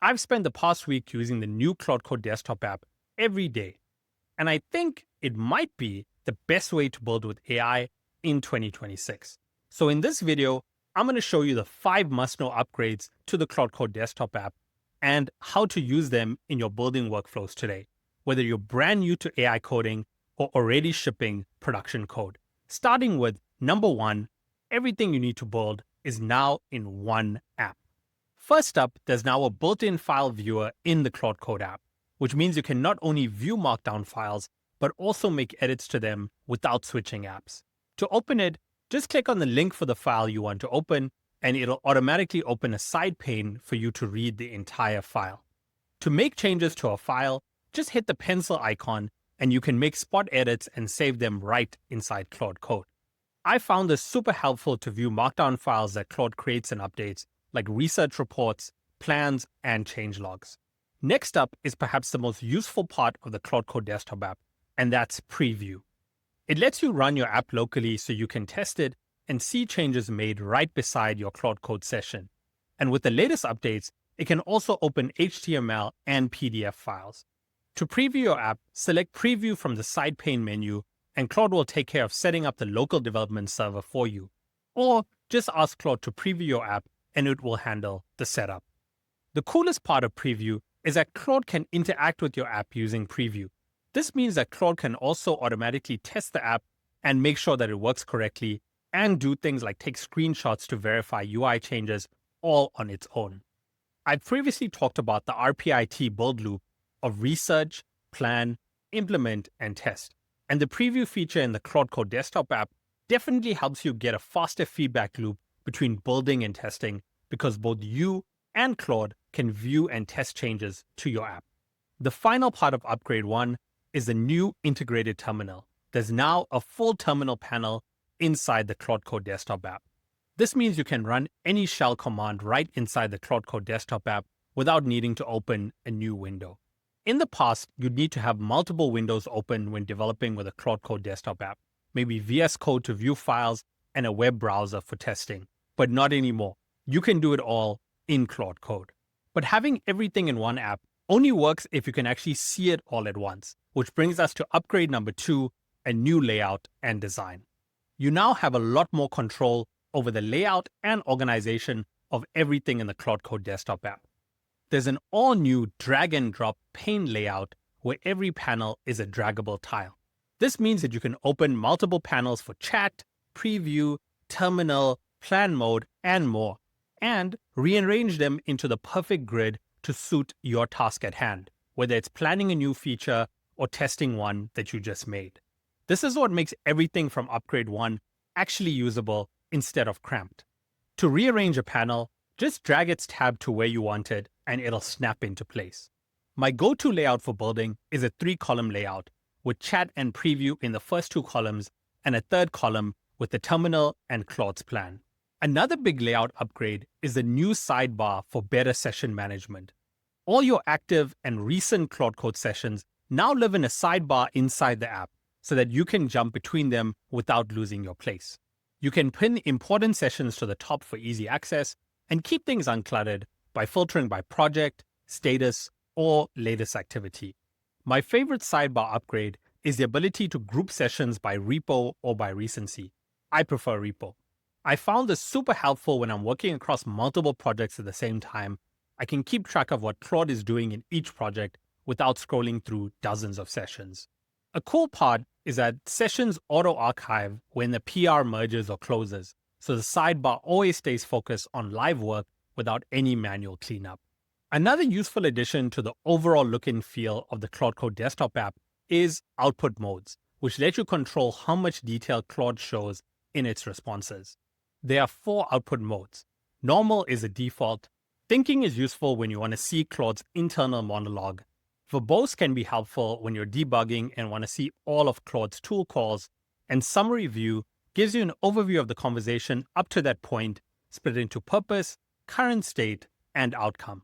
I've spent the past week using the new Claude Code Desktop app every day, and I think it might be the best way to build with AI in 2026. So in this video, I'm going to show you the 5 must-know upgrades to the Claude Code Desktop app and how to use them in your building workflows today, whether you're brand new to AI coding or already shipping production code. Starting with number 1, everything you need to build is now in one app. First up, there's now a built-in file viewer in the Claude Code app, which means you can not only view Markdown files, but also make edits to them without switching apps. To open it, just click on the link for the file you want to open, and it'll automatically open a side pane for you to read the entire file. To make changes to a file, just hit the pencil icon, and you can make spot edits and save them right inside Claude Code. I found this super helpful to view Markdown files that Claude creates and updates, like research reports, plans, and changelogs. Next up is perhaps the most useful part of the Claude Code Desktop app, and that's Preview. It lets you run your app locally so you can test it and see changes made right beside your Claude Code session. And with the latest updates, it can also open HTML and PDF files. To preview your app, select Preview from the side pane menu, and Claude will take care of setting up the local development server for you. Or just ask Claude to preview your app, and it will handle the setup. The coolest part of Preview is that Claude can interact with your app using Preview. This means that Claude can also automatically test the app and make sure that it works correctly, and do things like take screenshots to verify UI changes all on its own. I've previously talked about the RPIT build loop of research, plan, implement, and test. And the preview feature in the Claude Code Desktop app definitely helps you get a faster feedback loop between building and testing, because both you and Claude can view and test changes to your app. The final part of Upgrade 1 is the new integrated terminal. There's now a full terminal panel inside the Claude Code Desktop app. This means you can run any shell command right inside the Claude Code Desktop app without needing to open a new window. In the past, you'd need to have multiple windows open when developing with a Claude Code Desktop app, maybe VS Code to view files and a web browser for testing. But not anymore. You can do it all in Claude Code. But having everything in one app only works if you can actually see it all at once, which brings us to upgrade number 2, a new layout and design. You now have a lot more control over the layout and organization of everything in the Claude Code Desktop app. There's an all-new drag and drop pane layout where every panel is a draggable tile. This means that you can open multiple panels for chat, preview, terminal, plan mode, and more, and rearrange them into the perfect grid to suit your task at hand, whether it's planning a new feature or testing one that you just made. This is what makes everything from Upgrade 1 actually usable instead of cramped. To rearrange a panel, just drag its tab to where you want it, and it'll snap into place. My go-to layout for building is a 3-column layout, with chat and preview in the first 2 columns, and a 3rd column with the terminal and Claude's plan. Another big layout upgrade is the new sidebar for better session management. All your active and recent Claude Code sessions now live in a sidebar inside the app, so that you can jump between them without losing your place. You can pin important sessions to the top for easy access, and keep things uncluttered by filtering by project, status, or latest activity. My favorite sidebar upgrade is the ability to group sessions by repo or by recency. I prefer repo. I found this super helpful when I'm working across multiple projects at the same time. I can keep track of what Claude is doing in each project without scrolling through dozens of sessions. A cool part is that sessions auto-archive when the PR merges or closes, so the sidebar always stays focused on live work without any manual cleanup. Another useful addition to the overall look and feel of the Claude Code Desktop app is output modes, which let you control how much detail Claude shows in its responses. There are 4 output modes. Normal is a default. Thinking is useful when you want to see Claude's internal monologue. Verbose can be helpful when you're debugging and want to see all of Claude's tool calls. And summary view gives you an overview of the conversation up to that point, split into purpose, current state, and outcome.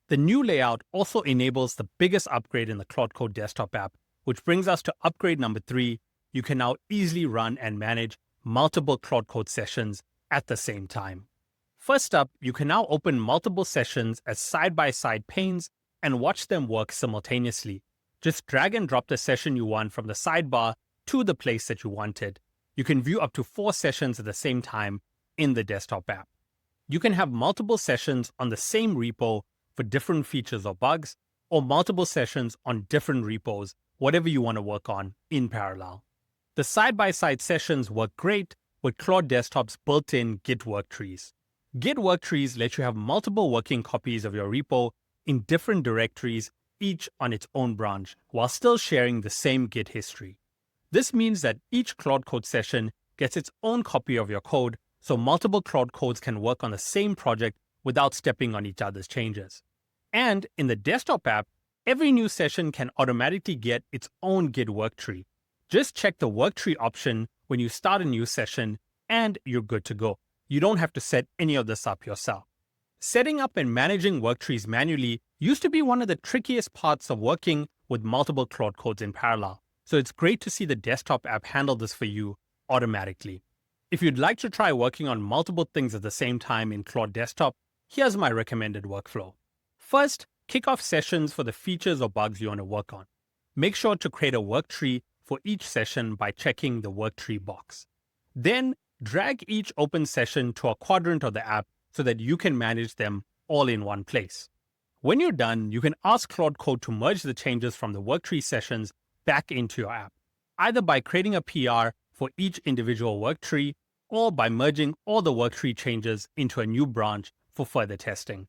The new layout also enables the biggest upgrade in the Claude Code Desktop app, which brings us to upgrade number 3. You can now easily run and manage multiple Claude Code sessions at the same time. First up, you can now open multiple sessions as side-by-side panes and watch them work simultaneously. Just drag and drop the session you want from the sidebar to the place that you want it. You can view up to 4 sessions at the same time in the desktop app. You can have multiple sessions on the same repo for different features or bugs, or multiple sessions on different repos, whatever you want to work on in parallel. The side-by-side sessions work great with Claude Desktop's built-in Git worktrees. Git worktrees let you have multiple working copies of your repo in different directories, each on its own branch, while still sharing the same Git history. This means that each Claude Code session gets its own copy of your code, so multiple Claude codes can work on the same project without stepping on each other's changes. And in the desktop app, every new session can automatically get its own Git worktree. Just check the worktree option when you start a new session, and you're good to go. You don't have to set any of this up yourself. Setting up and managing worktrees manually used to be one of the trickiest parts of working with multiple Claude codes in parallel, so it's great to see the desktop app handle this for you automatically. If you'd like to try working on multiple things at the same time in Claude Desktop, here's my recommended workflow. First, kick off sessions for the features or bugs you want to work on. Make sure to create a worktree for each session by checking the worktree box. Then, drag each open session to a quadrant of the app so that you can manage them all in one place. When you're done, you can ask Claude Code to merge the changes from the worktree sessions back into your app, either by creating a PR for each individual worktree or by merging all the worktree changes into a new branch for further testing.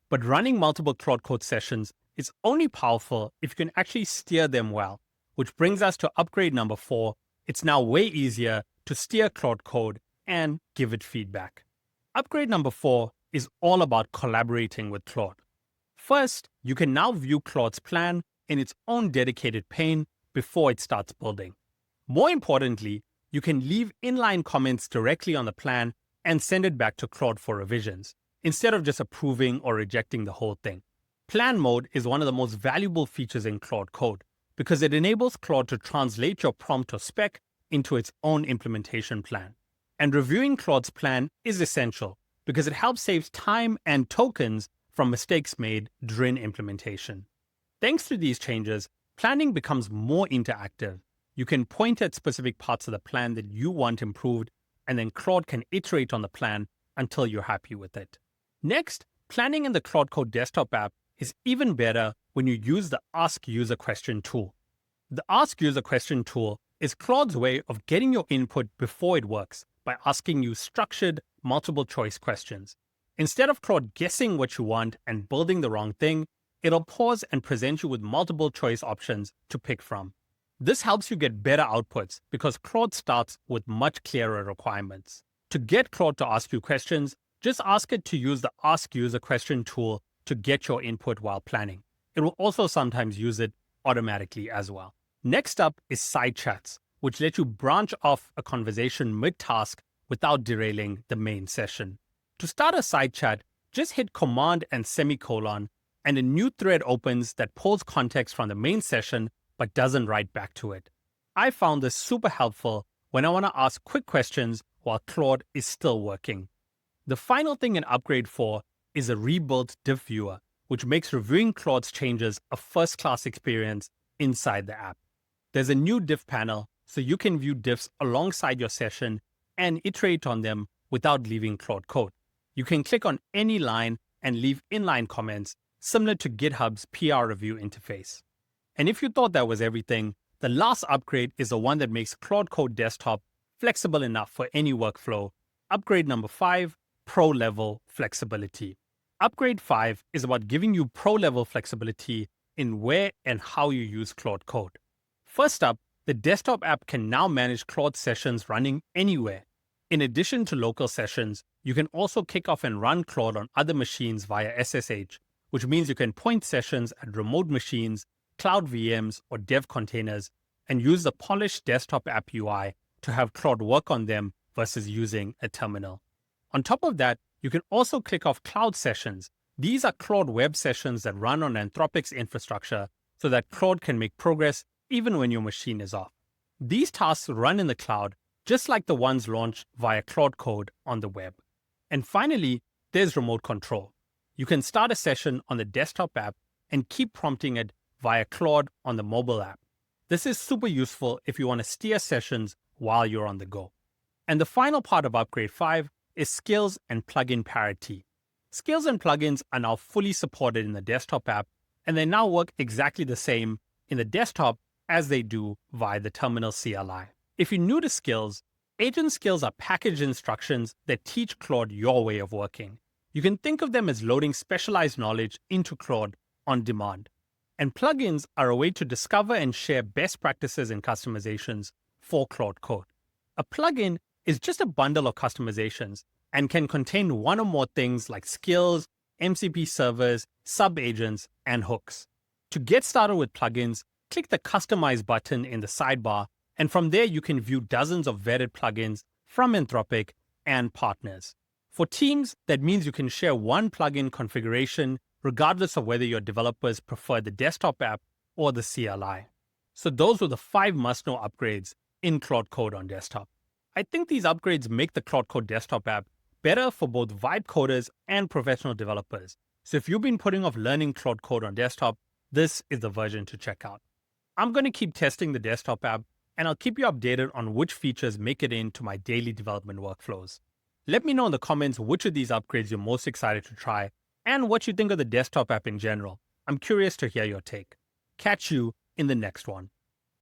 But running multiple Claude Code sessions is only powerful if you can actually steer them well, which brings us to upgrade number 4. It's now way easier to steer Claude Code and give it feedback. Upgrade number 4 is all about collaborating with Claude. First, you can now view Claude's plan in its own dedicated pane before it starts building. More importantly, you can leave inline comments directly on the plan and send it back to Claude for revisions, instead of just approving or rejecting the whole thing. Plan mode is one of the most valuable features in Claude Code because it enables Claude to translate your prompt or spec into its own implementation plan. And reviewing Claude's plan is essential because it helps save time and tokens from mistakes made during implementation. Thanks to these changes, planning becomes more interactive. You can point at specific parts of the plan that you want improved, and then Claude can iterate on the plan until you're happy with it. Next, planning in the Claude Code Desktop app is even better when you use the Ask User Question tool. The Ask User Question tool is Claude's way of getting your input before it works by asking you structured, multiple-choice questions. Instead of Claude guessing what you want and building the wrong thing, it'll pause and present you with multiple choice options to pick from. This helps you get better outputs because Claude starts with much clearer requirements. To get Claude to ask you questions, just ask it to use the Ask User Question tool to get your input while planning. It will also sometimes use it automatically as well. Next up is side chats, which let you branch off a conversation mid-task without derailing the main session. To start a side chat, just hit Command and semicolon, and a new thread opens that pulls context from the main session but doesn't write back to it. I found this super helpful when I want to ask quick questions while Claude is still working. The final thing in Upgrade 4 is a rebuilt diff viewer, which makes reviewing Claude's changes a first-class experience inside the app. There's a new diff panel, so you can view diffs alongside your session and iterate on them without leaving Claude Code. You can click on any line and leave inline comments, similar to GitHub's PR review interface. And if you thought that was everything, the last upgrade is the one that makes Claude Code Desktop flexible enough for any workflow. Upgrade number 5, Pro-level flexibility. Upgrade 5 is about giving you pro-level flexibility in where and how you use Claude Code. First up, the desktop app can now manage Claude sessions running anywhere. In addition to local sessions, you can also kick off and run Claude on other machines via SSH, which means you can point sessions at remote machines, cloud VMs, or dev containers, and use the polished desktop app UI to have Claude work on them versus using a terminal. On top of that, you can also click off cloud sessions. These are Claude web sessions that run on Anthropic's infrastructure so that Claude can make progress even when your machine is off. These tasks run in the cloud, just like the ones launched via Claude Code on the web. And finally, there's remote control. You can start a session on the desktop app and keep prompting it via Claude on the mobile app. This is super useful if you want to steer sessions while you're on the go. And the final part of Upgrade 5 is skills and plugin parity. Skills and plugins are now fully supported in the desktop app, and they now work exactly the same in the desktop as they do via the terminal CLI. If you're new to skills, agent skills are packaged instructions that teach Claude your way of working. You can think of them as loading specialized knowledge into Claude on demand. And plugins are a way to discover and share best practices and customizations for Claude Code. A plugin is just a bundle of customizations and can contain one or more things like skills, MCP servers, sub-agents, and hooks. To get started with plugins, click the Customize button in the sidebar, and from there you can view dozens of vetted plugins from Anthropic and partners. For teams, that means you can share one plugin configuration regardless of whether your developers prefer the desktop app or the CLI. So those were the 5 must-know upgrades in Claude Code on desktop. I think these upgrades make the Claude Code Desktop app better for both vibe coders and professional developers. So if you've been putting off learning Claude Code on desktop, this is the version to check out. I'm going to keep testing the desktop app, and I'll keep you updated on which features make it into my daily development workflows. Let me know in the comments which of these upgrades you're most excited to try and what you think of the desktop app in general. I'm curious to hear your take. Catch you in the next one.